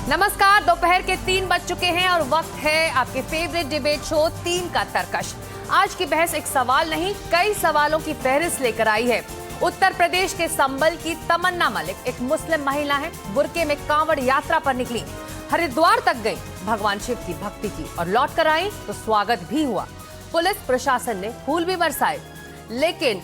नमस्कार, दोपहर के 3 बज चुके हैं और वक्त है आपके फेवरेट डिबेट शो 3 का तरकश। आज की बहस एक सवाल नहीं, कई सवालों की फहरिस्त लेकर आई है। उत्तर प्रदेश के संबल की तमन्ना मलिक एक मुस्लिम महिला है। बुर्के में कांवड़ यात्रा पर निकली, हरिद्वार तक गई, भगवान शिव की भक्ति की और लौट कर आई तो स्वागत भी हुआ। पुलिस प्रशासन ने फूल भी बरसाए, लेकिन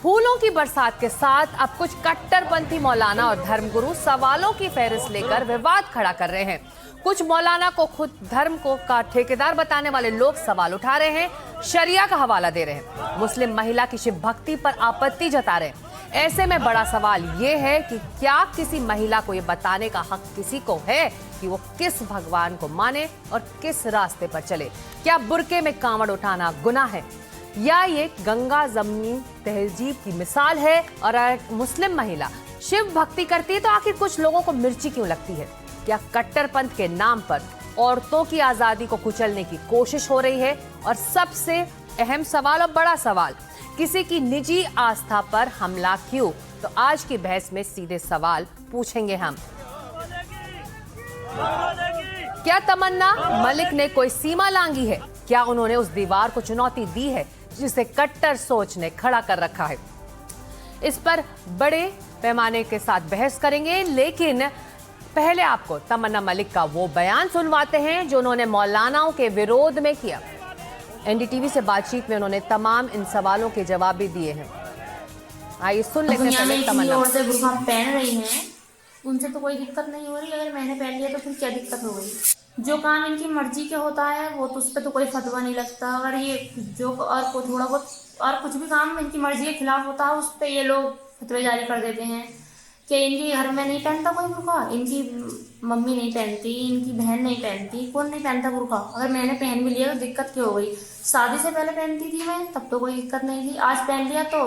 फूलों की बरसात के साथ अब कुछ कट्टरपंथी मौलाना और धर्मगुरु सवालों की फहरिस्त लेकर विवाद खड़ा कर रहे हैं। कुछ मौलाना को खुद धर्म को का ठेकेदार बताने वाले लोग सवाल उठा रहे हैं, शरिया का हवाला दे रहे हैं, मुस्लिम महिला की शिव भक्ति पर आपत्ति जता रहे हैं। ऐसे में बड़ा सवाल ये है कि क्या किसी महिला को ये बताने का हक किसी को है कि वो किस भगवान को माने और किस रास्ते पर चले? क्या बुर्के में कांवड़ उठाना गुनाह है या ये गंगा जमनी तहजीब की मिसाल है? और मुस्लिम महिला शिव भक्ति करती है तो आखिर कुछ लोगों को मिर्ची क्यों लगती है? क्या कट्टरपंथ के नाम पर औरतों की आजादी को कुचलने की कोशिश हो रही है? और सबसे अहम सवाल और बड़ा सवाल, किसी की निजी आस्था पर हमला क्यों? तो आज की बहस में सीधे सवाल पूछेंगे हम। क्या तमन्ना मलिक ने कोई सीमा लांघी है? क्या उन्होंने उस दीवार को चुनौती दी है जिसे कट्टर सोच ने खड़ा कर रखा है? इस पर बड़े पैमाने के साथ बहस करेंगे, लेकिन पहले आपको तमन्ना मलिक का वो बयान सुनवाते हैं जो उन्होंने मौलानाओं के विरोध में किया। एनडीटीवी से बातचीत में उन्होंने तमाम इन सवालों के जवाब भी दिए हैं। आइए सुन लेते हैं पहले तमन्ना। औरतें बुर्का पहन रही हैं, उनसे तो कोई दिक्कत नहीं हो रही। अगर मैंने पहन लिया तो फिर क्या दिक्कत हो गई? जो काम इनकी मर्जी के होता है वो तो उस पर तो कोई फतवा नहीं लगता। अगर ये जो और थोड़ा बहुत और कुछ भी काम इनकी मर्जी के खिलाफ होता है उस पर ये लोग फतवे जारी कर देते हैं कि इनके घर में नहीं पहनता कोई बुर्का, इनकी मम्मी नहीं पहनती, इनकी बहन नहीं पहनती, कौन नहीं पहनता बुर्का। अगर मैंने पहन भी लिया तो दिक्कत क्यों हो गई? शादी से पहले पहनती थी मैं, तब तो कोई दिक्कत नहीं थी। आज पहन लिया तो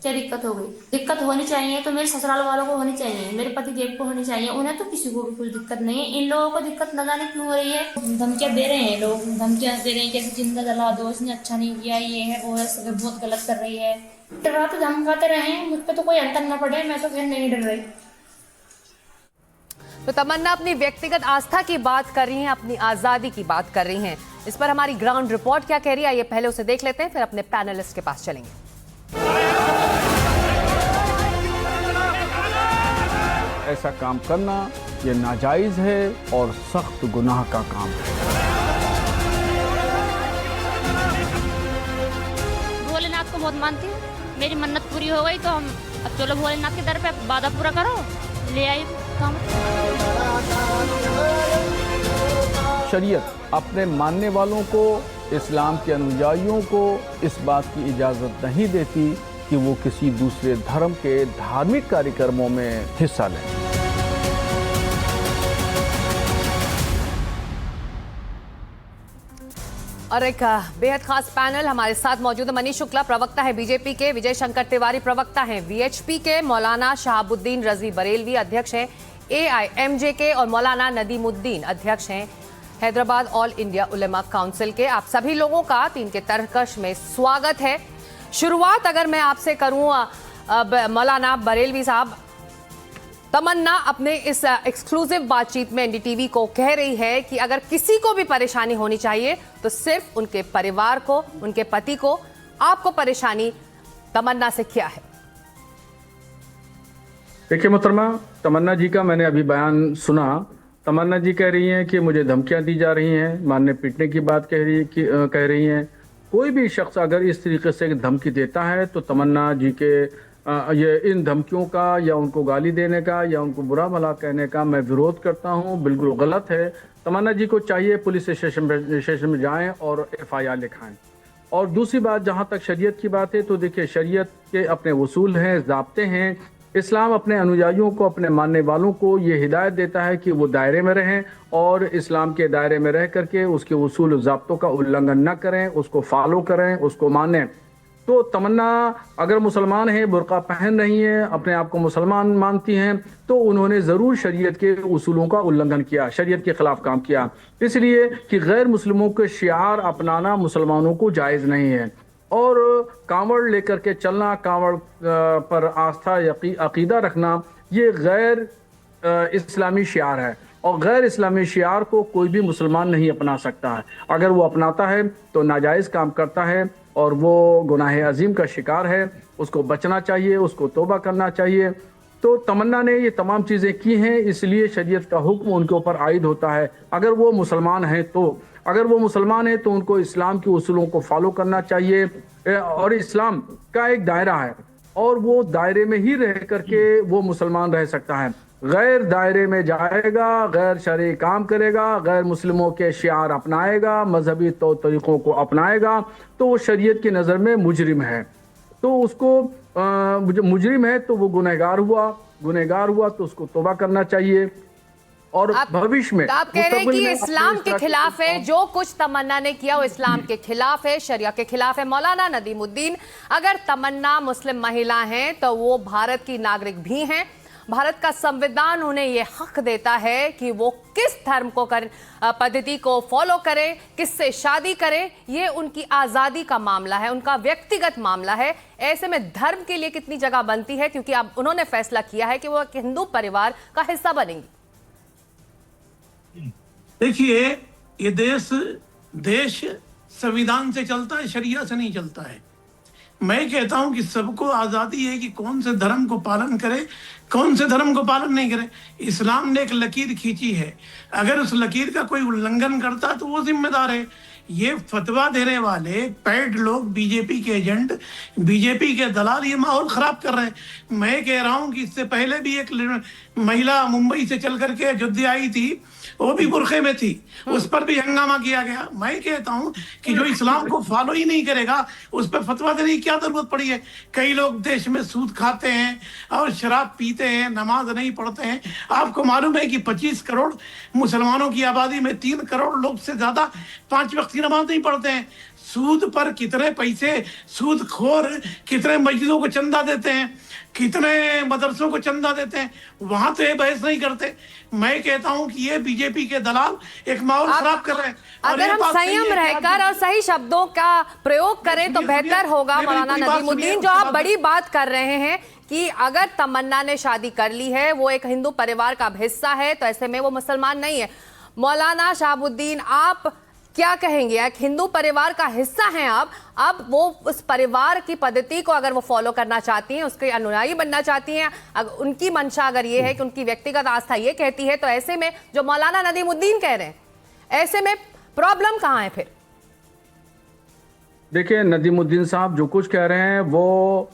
क्या दिक्कत हो गई? दिक्कत होनी चाहिए तो मेरे ससुराल वालों को होनी चाहिए, मेरे पति देव को होनी चाहिए, उन्हें तो किसी को भी कुछ दिक्कत नहीं है। इन लोगों को दिक्कत न जाने क्यों हो रही है। धमकियां दे रहे हैं लोग, धमकियां दे रहे हैं कैसे जिंदा जला दो, इसने अच्छा नहीं किया, ये है वो है, सब बहुत गलत कर रही है। डरा तो धमकाते रहे, मुझ पर तो कोई अंतर न पड़े, मैं तो फिर नहीं डर रही। तो तमन्ना अपनी व्यक्तिगत आस्था की बात कर रही हैं, अपनी आजादी की बात कर रही हैं। इस पर हमारी ग्राउंड रिपोर्ट क्या कह रही है, आइए पहले उसे देख लेते हैं, फिर अपने पैनलिस्ट के पास चलेंगे। ऐसा काम करना ये नाजायज है और सख्त गुनाह का काम है। भोलेनाथ को बहुत मानती हूँ, मेरी मन्नत पूरी हो गई तो हम अब चलो भोलेनाथ के दर पे वादा पूरा करो, ले आई काम। शरीयत अपने मानने वालों को, इस्लाम के अनुयायियों को इस बात की इजाज़त नहीं देती कि वो किसी दूसरे धर्म के धार्मिक कार्यक्रमों में हिस्सा लें। और एक बेहद खास पैनल हमारे साथ मौजूद है। मनीष शुक्ला प्रवक्ता है बीजेपी के, विजय शंकर तिवारी प्रवक्ता हैं वीएचपी के, मौलाना शहाबुद्दीन रजवी बरेलवी अध्यक्ष हैं एआईएमजे के और मौलाना नदीमुद्दीन अध्यक्ष हैं हैदराबाद ऑल इंडिया उलेमा काउंसिल के। आप सभी लोगों का 3 के तरकश में स्वागत है। शुरुआत अगर मैं आपसे करूं मौलाना बरेलवी साहब, तमन्ना अपने इस एक्सक्लूसिव बातचीत में एनडीटीवी को कह रही है कि अगर किसी को भी परेशानी होनी चाहिए तो सिर्फ उनके परिवार को, उनके पति को। आपको परेशानी तमन्ना से क्या है? देखिए मोहतरमा, तमन्ना जी का मैंने अभी बयान सुना। तमन्ना जी कह रही हैं कि मुझे धमकियां दी जा रही हैं, मारने पीटने की बात कह रही हैं। कोई भी शख्स अगर इस तरीके से धमकी देता है तो तमन्ना जी के ये इन धमकियों का या उनको गाली देने का या उनको बुरा भला कहने का मैं विरोध करता हूं, बिल्कुल गलत है। तमन्ना जी को चाहिए पुलिस स्टेशन में जाएं और एफआईआर लिखाएं। और दूसरी बात, जहां तक शरीयत की बात है तो देखिए शरीयत के अपने उसूल हैं, ज़ाब्ते हैं। इस्लाम अपने अनुयायियों को, अपने मानने वालों को ये हिदायत देता है कि वो दायरे में रहें और इस्लाम के दायरे में रह करके उसके उसूल ज़ाब्तों का उल्लंघन न करें, उसको फॉलो करें, उसको मानें। तो तमन्ना अगर मुसलमान है, बुर्का पहन रही है, अपने आप को मुसलमान मानती हैं, तो उन्होंने ज़रूर शरीयत के उसूलों का उल्लंघन किया, शरीयत के ख़िलाफ़ काम किया। इसलिए कि गैर मुस्लिमों के शियार अपनाना मुसलमानों को जायज़ नहीं है। और कांवड़ लेकर के चलना, कांवड़ पर आस्था अकीदा रखना, ये गैर इस्लामी शियार है। और गैर इस्लामी शियार को कोई भी मुसलमान नहीं अपना सकता है। अगर वो अपनाता है तो नाजायज़ काम करता है और वो गुनाह अजीम का शिकार है। उसको बचना चाहिए, उसको तौबा करना चाहिए। तो तमन्ना ने ये तमाम चीज़ें की हैं, इसलिए शरीयत का हुक्म उनके ऊपर आयद होता है। अगर वो मुसलमान हैं तो उनको इस्लाम के उसूलों को फॉलो करना चाहिए और इस्लाम का एक दायरा है और वो दायरे में ही रह करके वो मुसलमान रह सकता है। गैर दायरे में जाएगा, गैर शरई काम करेगा, गैर मुस्लिमों के शियार अपनाएगा, मजहबी तौर तरीक़ों को अपनाएगा तो वो शरीयत की नज़र में मुजरिम है। तो उसको मुजरिम है तो वो गुनहगार हुआ तो उसको तौबा करना चाहिए। और भविष्य में आप कह रहे हैं कि इस्लाम के खिलाफ है, जो कुछ तमन्ना ने किया वो इस्लाम के खिलाफ है, शरिया के खिलाफ है। मौलाना नदीमुद्दीन, अगर तमन्ना मुस्लिम महिला हैं तो वो भारत की नागरिक भी हैं। भारत का संविधान उन्हें ये हक देता है कि वो किस धर्म को पद्धति को फॉलो करें, किससे शादी करें, ये उनकी आज़ादी का मामला है, उनका व्यक्तिगत मामला है। ऐसे में धर्म के लिए कितनी जगह बनती है, क्योंकि अब उन्होंने फैसला किया है कि वो एक हिंदू परिवार का हिस्सा बनेंगी। देखिए, ये देश संविधान से चलता है, शरिया से नहीं चलता है। मैं कहता हूं कि सबको आज़ादी है कि कौन से धर्म को पालन करे, कौन से धर्म को पालन नहीं करे। इस्लाम ने एक लकीर खींची है, अगर उस लकीर का कोई उल्लंघन करता तो वो जिम्मेदार है। ये फतवा देने वाले पेड लोग, बीजेपी के एजेंट, बीजेपी के दलाल ये माहौल खराब कर रहे हैं। मैं कह रहा हूं कि इससे पहले भी एक महिला मुंबई से चल करके अयोध्या आई थी, वो भी बुरखे में थी, उस पर भी हंगामा किया गया। मैं कहता हूं कि जो इस्लाम को फॉलो ही नहीं करेगा उस पर फतवा देने की क्या जरूरत पड़ी है। कई लोग देश में सूद खाते हैं और शराब पीते हैं, नमाज नहीं पढ़ते हैं। आपको मालूम है कि 25 करोड़ मुसलमानों की आबादी में 3 करोड़ लोग से ज्यादा 5 वक्त की नमाज नहीं पढ़ते हैं। सूद पर कितने पैसे सूदखोर कितने मस्जिदों को चंदा देते हैं, कितने मदरसों को चंदा देते हैं, वहां तो ये बहस नहीं करते। मैं कहता हूं कि ये बीजेपी के दलाल एक माहौल खराब कर रहे हैं। अगर हम संयम रहकर और सही शब्दों का प्रयोग करें तो बेहतर होगा। मौलाना नदीमुद्दीन, जो आप बड़ी बात कर रहे हैं कि अगर तमन्ना ने शादी कर ली है, वो एक हिंदू परिवार का हिस्सा है, तो ऐसे में वो मुसलमान नहीं है। मौलाना शहाबुद्दीन, आप क्या कहेंगे? एक हिंदू परिवार का हिस्सा हैं आप, अब वो उस परिवार की पद्धति को अगर वो फॉलो करना चाहती हैं, उसके अनुयायी बनना चाहती हैं, अगर उनकी मंशा अगर ये है कि उनकी व्यक्तिगत आस्था ये कहती है, तो ऐसे में जो मौलाना नदीमुद्दीन कह रहे हैं, ऐसे में प्रॉब्लम कहाँ है फिर? देखिए, नदीमुद्दीन साहब जो कुछ कह रहे हैं वो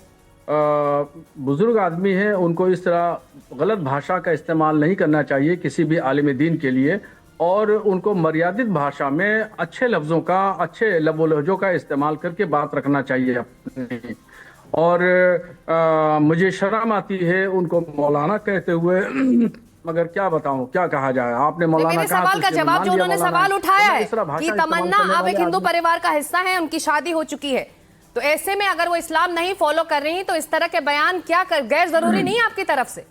बुजुर्ग आदमी हैं, उनको इस तरह गलत भाषा का इस्तेमाल नहीं करना चाहिए किसी भी आलिम दीन के लिए, और उनको मर्यादित भाषा में अच्छे लफ्ज़ों का, अच्छे लबो लहजों का इस्तेमाल करके बात रखना चाहिए अपनी। और मुझे शर्म आती है उनको मौलाना कहते हुए, मगर क्या बताऊं, क्या कहा जाए। आपने मौलाना कहा, सवाल का जवाब जो उन्होंने सवाल उठाया है कि तमन्ना अब एक हिंदू परिवार का हिस्सा है, उनकी शादी हो चुकी है, तो ऐसे में अगर वो इस्लाम नहीं फॉलो कर रही तो इस तरह के बयान क्या गैर जरूरी नहीं है आपकी तरफ से?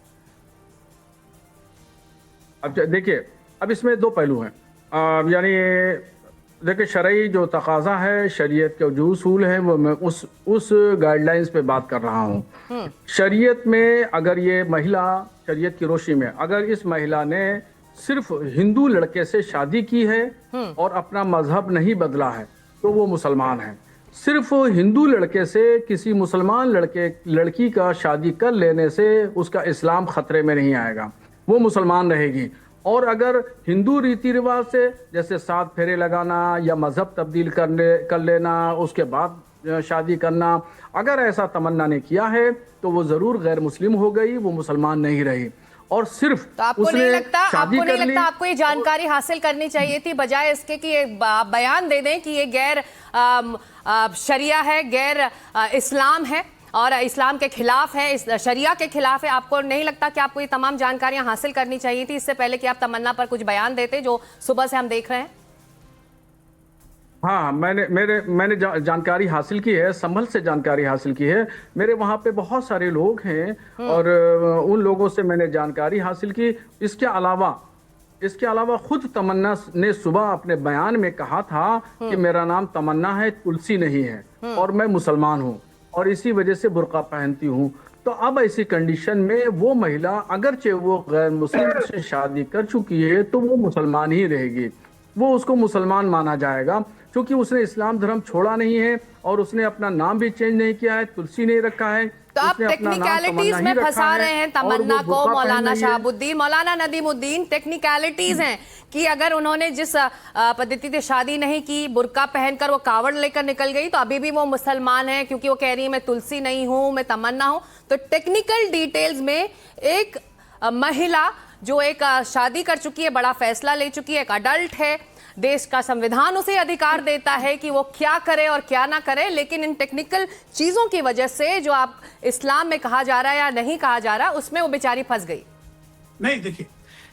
अब देखिए, अब इसमें 2 पहलू हैं। यानी देखिए, शरई जो तकाजा है, शरीयत के जो उसूल हैं, वो मैं उस गाइडलाइंस पे बात कर रहा हूँ। शरीयत में अगर ये महिला, शरीयत की रोशनी में अगर इस महिला ने सिर्फ हिंदू लड़के से शादी की है और अपना मजहब नहीं बदला है तो वो मुसलमान है। सिर्फ हिंदू लड़के से किसी मुसलमान लड़की का शादी कर लेने से उसका इस्लाम खतरे में नहीं आएगा, वो मुसलमान रहेगी। और अगर हिंदू रीति रिवाज से, जैसे 7 फेरे लगाना या मजहब तब्दील कर लेना, उसके बाद शादी करना, अगर ऐसा तमन्ना ने किया है तो वो जरूर गैर मुस्लिम हो गई, वो मुसलमान नहीं रही। और सिर्फ तो आपको नहीं लगता आपको ये जानकारी हासिल करनी चाहिए थी, बजाय इसके कि एक बयान दे दें कि ये गैर शरिया है, गैर इस्लाम है और इस्लाम के खिलाफ है, इस शरिया के खिलाफ है? आपको नहीं लगता कि आपको ये तमाम जानकारियां हासिल करनी चाहिए थी इससे पहले कि आप तमन्ना पर कुछ बयान देते, जो सुबह से हम देख रहे हैं? हाँ, मैंने जानकारी हासिल की है, संभल से जानकारी हासिल की है। मेरे वहाँ पे बहुत सारे लोग हैं और उन लोगों से मैंने जानकारी हासिल की। इसके अलावा खुद तमन्ना ने सुबह अपने बयान में कहा था कि मेरा नाम तमन्ना है, तुलसी नहीं है, और मैं मुसलमान हूँ और इसी वजह से बुर्का पहनती हूँ। तो अब ऐसी कंडीशन में वो महिला अगरचे वो गैर मुस्लिम से शादी कर चुकी है तो वो मुसलमान ही रहेगी, वो उसको मुसलमान माना जाएगा, क्योंकि उसने इस्लाम धर्म छोड़ा नहीं है और उसने अपना नाम भी चेंज नहीं किया है, तुलसी नहीं रखा है। तो आप टेक्निकलिटीज में फंसा रहे हैं तमन्ना को, मौलाना शहाबुद्दीन, मौलाना नदीमुद्दीन। टेक्निकलिटीज हैं कि अगर उन्होंने जिस पद्धति से शादी नहीं की, बुर्का पहनकर वो कावड़ लेकर निकल गई, तो अभी भी वो मुसलमान है, क्योंकि वो कह रही है मैं तुलसी नहीं हूं, मैं तमन्ना हूं। तो टेक्निकल डिटेल्स में एक महिला जो एक शादी कर चुकी है, बड़ा फैसला ले चुकी है, एक अडल्ट है, देश का संविधान उसे अधिकार देता है कि वो क्या करे और क्या ना करे, लेकिन इन टेक्निकल चीजों की वजह से जो आप इस्लाम में कहा जा रहा है या नहीं कहा जा रहा, उसमें वो बेचारी फंस गई। नहीं, देखिए,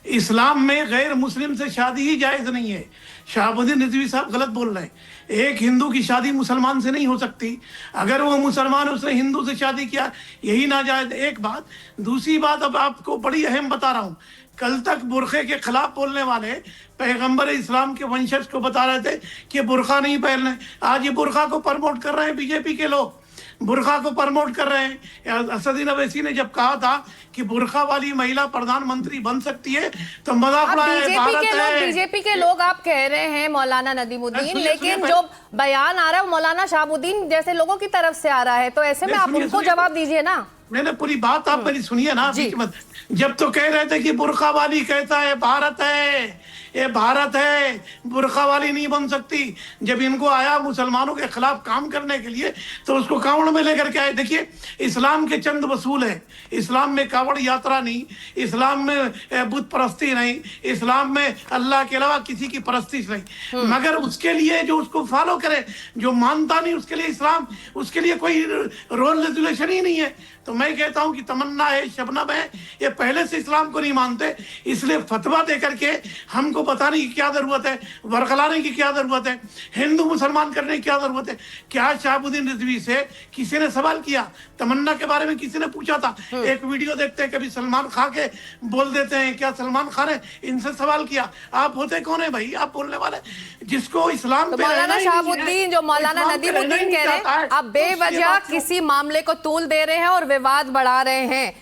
इस्लाम में गैर मुस्लिम से शादी ही जायज नहीं है। शहाबुद्दीन रिजवी साहब गलत बोल रहे हैं। एक हिंदू की शादी मुसलमान से नहीं हो सकती। अगर वो मुसलमान है, उसने हिंदू से शादी किया, यही नाजायज। एक बात। दूसरी बात, अब आपको बड़ी अहम बता रहा हूं। कल तक बुरखे के खिलाफ बोलने वाले पैगंबर इस्लाम के वंशज को बता रहे थे कि बुरखा नहीं पहनना। आज ये बुरखा को प्रमोट कर रहे हैं बीजेपी के लोग, बुरखा को प्रमोट कर रहे हैं। असदुद्दीन अवैसी ने जब कहा था कि बुरखा वाली महिला प्रधानमंत्री बन सकती है तो मजाक उड़ाया। बीजेपी के लोग आप कह रहे हैं मौलाना नदीमुद्दीन, लेकिन जो बयान आ रहा है वो मौलाना शहाबुद्दीन जैसे लोगों की तरफ से आ रहा है, तो ऐसे में आप उनको जवाब दीजिए ना। मैंने पूरी बात आप मेरी सुनिए ना, बीच मत। जब तो कह रहे थे कि बुरखा वाली कहता है भारत है, ये भारत है, बुरखा वाली नहीं बन सकती। जब इनको आया मुसलमानों के खिलाफ काम करने के लिए तो उसको कावड़ में लेकर के आए। देखिए, इस्लाम के चंद वसूल है। इस्लाम में कावड़ यात्रा नहीं, इस्लाम में बुत परस्ती नहीं, इस्लाम में अल्लाह के अलावा किसी की परस्ती नहीं। मगर उसके लिए जो उसको फॉलो करे, जो मानता नहीं, उसके लिए इस्लाम, उसके लिए कोई रूल रेगुलेशन ही नहीं है। तो मैं कहता हूं कि तमन्ना है, शबनम है, ये पहले से इस्लाम को नहीं मानते, इसलिए फतवा दे करके हमको बताने की क्या जरूरत है, वरगलाने की क्या जरूरत है, हिंदू मुसलमान करने की क्या जरूरत है। क्या शहाबुद्दीन रिजवी से किसी ने सवाल किया? तमन्ना के बारे में किसी ने पूछा था? एक वीडियो देखते हैं, कभी सलमान खान के बोल देते हैं, क्या सलमान खान है इनसे सवाल किया? आप होते कौन है भाई, आप बोलने वाले? जिसको इस्लाम पे मौलाना शहाबुद्दीन, जो मौलाना नदीमुद्दीन कह रहे हैं, आप बेवजह किसी मामले को तूल दे रहे हैं और विवाद बढ़ा रहे हैं।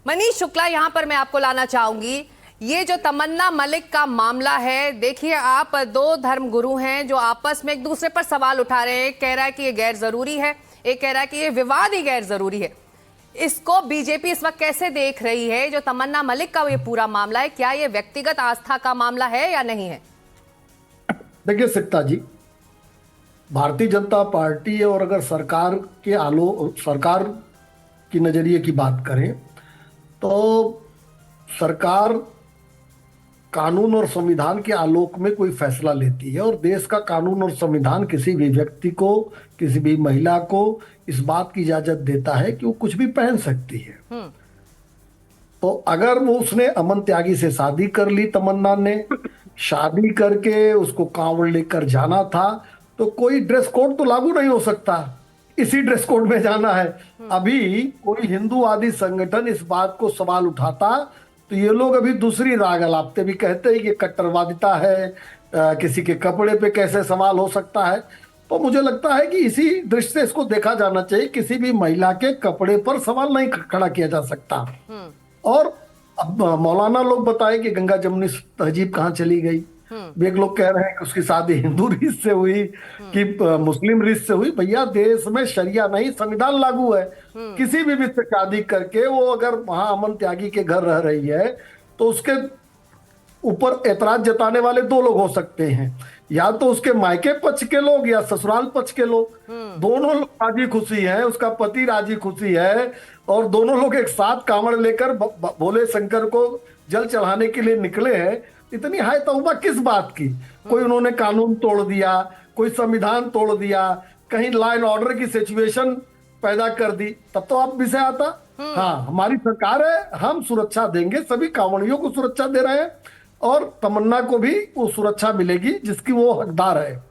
मनीष शुक्ला, यहां पर मैं आपको लाना चाहूंगी। ये जो तमन्ना मलिक का मामला है, देखिए, आप दो धर्म गुरु हैं जो आपस में एक दूसरे पर सवाल उठा रहे हैं। एक कह रहा है कि ये गैर जरूरी है, एक कह रहा है कि ये विवाद ही गैर जरूरी है। इसको बीजेपी इस वक्त कैसे देख रही है? जो तमन्ना मलिक का ये पूरा मामला है, क्या ये व्यक्तिगत आस्था का मामला है या नहीं है? देखिए सिकता जी, भारतीय जनता पार्टी और अगर सरकार की नजरिए की बात करें तो सरकार कानून और संविधान के आलोक में कोई फैसला लेती है, और देश का कानून और संविधान किसी भी व्यक्ति को, किसी भी महिला को इस बात की इजाजत देता है कि वो कुछ भी पहन सकती है। तो अगर वो उसने अमन त्यागी से शादी कर ली, तमन्ना ने शादी करके उसको कांवड़ लेकर जाना था, तो कोई ड्रेस कोड तो लागू नहीं हो सकता, इसी ड्रेस कोड में जाना है। अभी कोई हिंदूवादी संगठन इस बात को सवाल उठाता तो ये लोग अभी दूसरी राग अलापते भी, कहते हैं कि कट्टरवादिता है, किसी के कपड़े पे कैसे सवाल हो सकता है। तो मुझे लगता है कि इसी दृष्टि से इसको देखा जाना चाहिए, किसी भी महिला के कपड़े पर सवाल नहीं खड़ा किया जा सकता। और अब मौलाना लोग बताए कि गंगा जमुनी तहजीब कहाँ चली गई। एक लोग कह रहे हैं कि उसकी शादी हिंदू रीत से हुई कि मुस्लिम रीत से हुई। भैया, देश में शरिया नहीं, संविधान लागू है। किसी भी रीत से शादी करके वो अगर वहां अमन त्यागी के घर रह रही है तो उसके ऊपर एतराज जताने वाले दो लोग हो सकते हैं, या तो उसके मायके पक्ष के लोग या ससुराल पक्ष के लोग। दोनों लोग राजी खुशी हैं, उसका पति राजी खुशी है, और दोनों लोग एक साथ कांवड़ लेकर भोले शंकर को जल चढ़ाने के लिए निकले हैं। इतनी हाय तौबा किस बात की? कोई उन्होंने कानून तोड़ दिया, कोई संविधान तोड़ दिया, कहीं लॉ एंड ऑर्डर की सिचुएशन पैदा कर दी, तब तो आप विषय आता। हाँ, हमारी सरकार है, हम सुरक्षा देंगे, सभी कांवड़ियों को सुरक्षा दे रहे हैं, और तमन्ना को भी वो सुरक्षा मिलेगी जिसकी वो हकदार है।